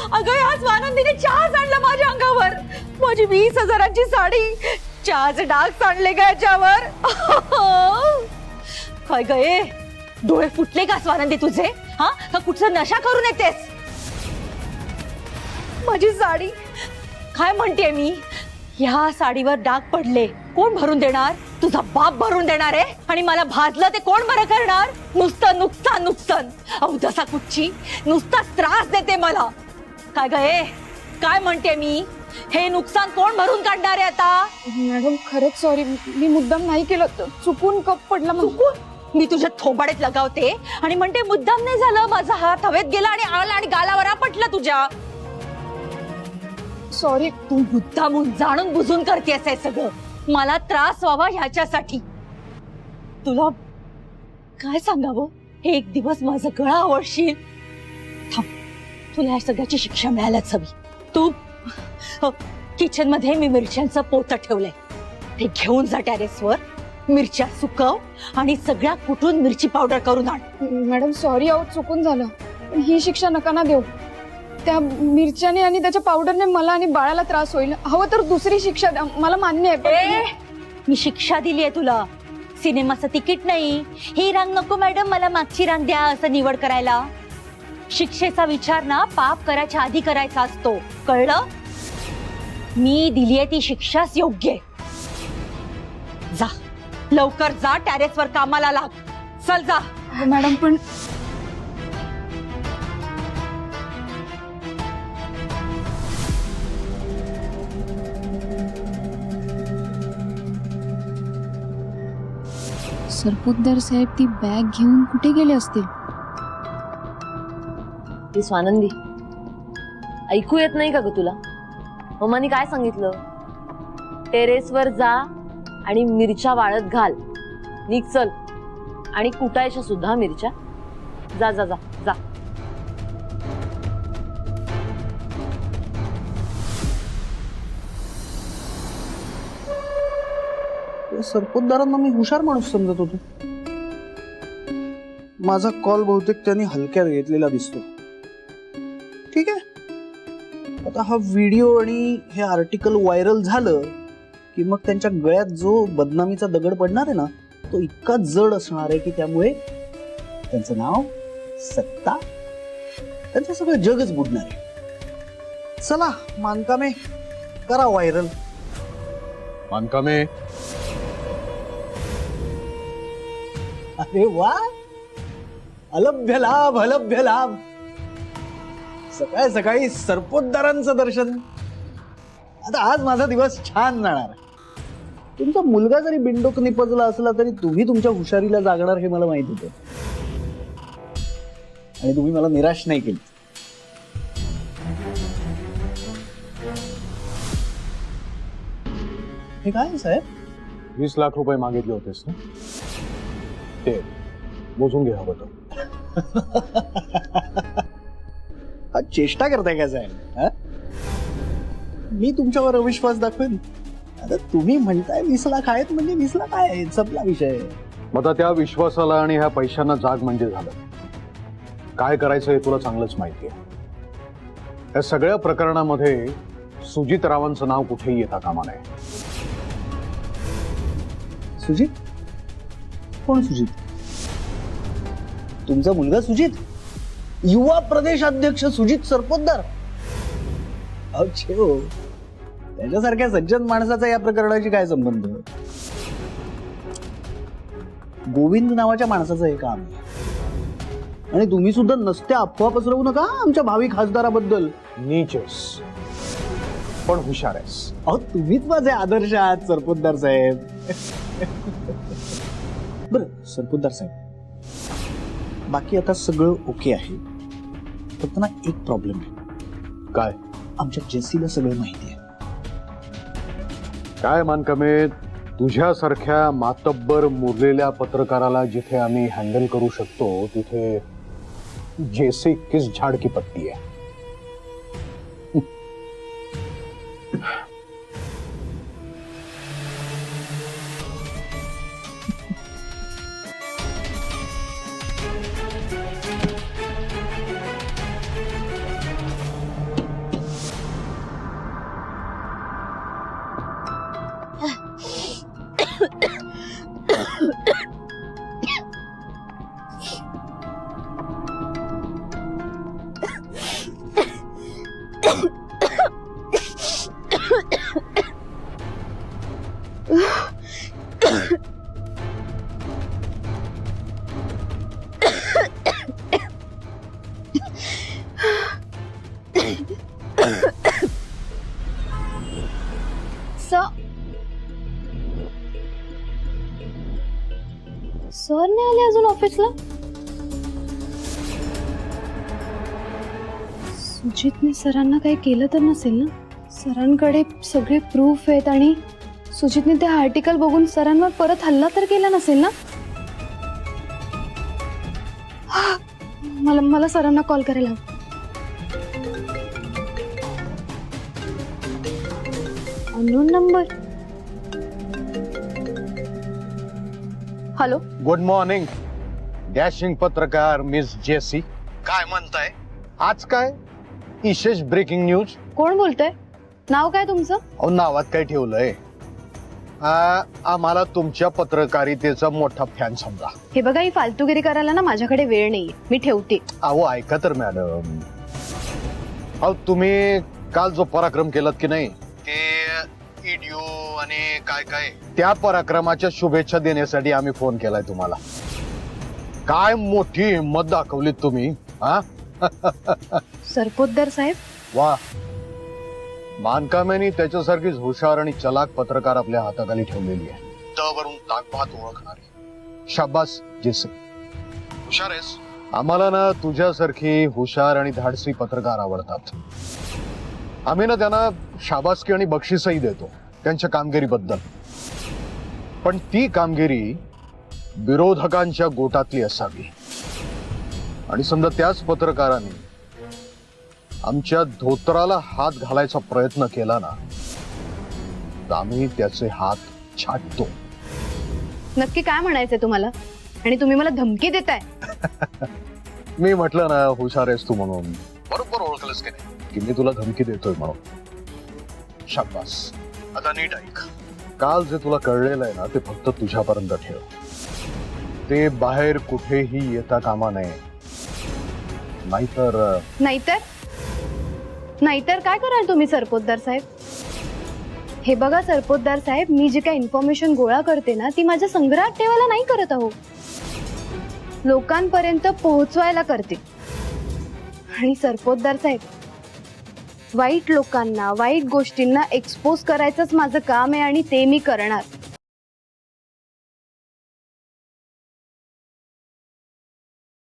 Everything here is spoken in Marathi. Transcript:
अगं या स्वानंदीने चहाच आणला माझ्या अंगावर. माझी 20,000ची साडी, चहाचे डाग सांडले का याच्यावर. काय गए, डोळे फुटले का स्वानंदी तुझे? हा का कुठचं नशा करून येतेस? माझी साडी काय म्हणते मी? ह्या साडीवर डाग पडले, कोण भरून देणार? तुझा बाप भरून देणार आहे. आणि मला भाजलं ते कोण बरं करणार? नुसतं नुकसान नुकसान. अवदसा कुठची नुसता त्रास देते मला. काय गए, काय म्हणते मी? हे नुकसान कोण भरून काढणार आहे आता? मॅडम खरंच सॉरी, मी मुद्दाम नाही केलं, चुकून कप पडला. चुकून? मी तुझ्या थोबाडीत लगावते आणि म्हणते मुद्दाम नाही झालं. माझा हात हवेत गेला आणि आला आणि गालावर आपटला तुझ्या. सॉरी. तू मुद्दामून जाणून बुजून करतेस हे सगळं, मला त्रास व्हावा ह्याच्यासाठी. तुला काय सांगावं? एक दिवस माझा गळा आवडशील. थांब, तुला या सगळ्याची शिक्षा मिळायलाच हवी. तू किचन मध्ये मी मिरच्यांचं पोतं ठेवलंय, ते घेऊन जा टेरेसवर. मिरच्या सुकव आणि सगळ्या कुठून मिरची पावडर करून आण. मॅडम सॉरी, अहो चुकून झालं. ही शिक्षा नका ना देऊ. त्या मिरच्याने आणि त्याच्या पावडरने मला आणि बाळाला त्रास होईल. हवं तर दुसरी शिक्षा द्या, मला मान्य आहे. मी शिक्षा दिली आहे तुला, सिनेमाचं तिकीट नाही. ही रांग नको मॅडम, मला मागची रांग द्या असं निवड करायला. शिक्षेचा विचार ना पाप करायच्या आधी करायचा असतो, कळलं? मी दिली आहे ती शिक्षाच योग्य आहे. जा लवकर, जा टेरेसवर कामाला लाग. चल जा. मॅडम पण सरपोतदार साहेब ती बॅग घेऊन कुठे गेले असतील? ती स्वानंदी, ऐकू येत नाही का ग तुला? मम्मानी काय सांगितलं? टेरेसवर जा आणि मिरच्या वाळत घाल. निघ चल. आणि कुटायच्या सुद्धा मिरच्या. जा जा जा जा. सरपोतदारांना मी हुशार माणूस समजत होतो. माझा कॉल बहुतेक त्यांनी हलक्यात घेतलेला दिसतो. ठीक आहे, आता हा व्हिडिओ आणि हे आर्टिकल व्हायरल झालं की मग त्यांच्या गळ्यात जो बदनामीचा दगड पडणार आहे ना, तो इतका जड असणार आहे की त्यामुळे त्यांचं नाव, सत्ता, त्यांचं सगळं जगच बुडणार आहे. चला मानकामे, करा व्हायरल. मानकामे, अरे वा, अलभ्य लाभ, अलभ्य लाभ. सकाळी सकाळी सरपोतदारांचं दर्शन. आता आज माझा दिवस छान जाणार. तुमचा मुलगा जरी बिंडोक निपजला असला तरी तुम्ही तुमच्या हुशारीला जागणार हे मला माहित होतं. आणि तुम्ही मला निराश नाही केली. हे काय साहेब? 20 लाख रुपये मागितले होतेस ना, ते मोजून घ्या हवं तर. हा चेष्टा करताय का साहेब? हा? मी तुमच्यावर अविश्वास दाखवेन? आता तुम्ही म्हणताय 20 लाख आहेत म्हणजे 20 लाख आहेत, संपला विषय. मग आता त्या विश्वासाला आणि ह्या पैशांना जाग म्हणजे झालं. काय करायचं हे तुला चांगलंच माहिती आहे. या सगळ्या प्रकरणामध्ये सुजित रावांचं नाव कुठेही येता कामा नये. सुजित? कोण सुजित? तुमचा मुलगा सुजित, युवा प्रदेश अध्यक्ष सुजित सरपोतदार? अच्छे, त्याच्यासारख्या सज्जन माणसाचा या प्रकरणाशी काय संबंध? गोविंद नावाच्या माणसाचं हे काम. आणि तुम्ही सुद्धा नसत्या अफवा पसरवू नका आमच्या भावी खासदाराबद्दल. नीचेस पण हुशार आहेस. अहो तुम्हीच माझे आदर्श आहात सरपोतदार साहेब. बरं सरपोतदार साहेब, बाकी आता सगळं ओके आहे, फक्त ना एक प्रॉब्लेम आहे. काय? आमच्या जेसीला सगळं माहिती आहे. काय मानकामे, तुझ्यासारख्या मातब्बर मुरलेल्या पत्रकाराला जिथे आम्ही हँडल करू शकतो तिथे जेसी किस झाड की पत्ती आहे. सर नाही आले अजून ऑफिसला. सुजितने सरांना काही केलं तर नसेल ना. सरांकडे सगळे प्रूफ आहेत आणि सुजितने ते आर्टिकल बघून सरांवर परत हल्ला तर केला नसेल ना. मला सरांना कॉल करायला हवा. Unknown number. Hello. Good morning dashing पत्रकार मिस जेसी. काय म्हणताय आज? काय विशेष ब्रेकिंग न्यूज? कोण बोलतोय? नाव काय तुमचं? अहो नावात काय ठेवलंय? आम्हाला तुमच्या पत्रकारितेचा मोठा फॅन समजा. हे बघा, ही फालतूगिरी करायला ना माझ्याकडे वेळ नाहीये. मी ठेवते. अहो ऐका तर मॅडम, अहो तुम्ही काल जो पराक्रम केलात की नाही, ते व्हिडिओ आणि काय काय, त्या पराक्रमाच्या शुभेच्छा देण्यासाठी आम्ही फोन केलाय तुम्हाला. काय मोठी हिंमत दाखवलीत तुम्ही. हा सरपोतदार साहेब. वा, मानकाम्यानी त्याच्यासारखीच हुशार आणि चलाक पत्रकार आपल्या हाताखाली ठेवलेली आहे. तवरून ताकभात ओळखणारी. शाबास जेसी, हुशार आहेस. आम्हाला ना तुझ्यासारखी हुशार आणि धाडसी पत्रकार आवडतात. आम्ही ना त्यांना शाबासकी आणि बक्षीसही देतो त्यांच्या कामगिरीबद्दल. पण ती कामगिरी विरोधकांच्या गोटातली असावी. आणि समजा त्याच पत्रकारांनी आमच्या धोत्राला हात घालायचा प्रयत्न केला ना, तर आम्ही त्याचे हात छाटतो. नक्की काय म्हणायचंय तुम्हाला? आणि तुम्ही मला धमकी देताय? मी म्हटलं ना हुशार आहेस तू म्हणून. बरोबर ओळखलंस की नाही की मी तुला धमकी देतोय म्हणून. शाबास. आता नीट ऐक. काल जे तुला कळलेलं आहे ना, ते फक्त तुझ्यापर्यंत ठेव. ते बाहेर कुठेही येता कामा नये. नाहीतर नाहीतर काय कराल तुम्ही सरपोतदार साहेब? हे बघा सरपोतदार साहेब, मी जी काही इन्फॉर्मेशन गोळा करते ना, ती माझ्या संग्रहात ठेवायला नाही करत आहो, लोकांपर्यंत पोहोचवायला करते. आणि सरपोतदार साहेब, वाईट लोकांना, वाईट गोष्टींना एक्सपोज करायचंच माझं काम आहे आणि ते मी करणार.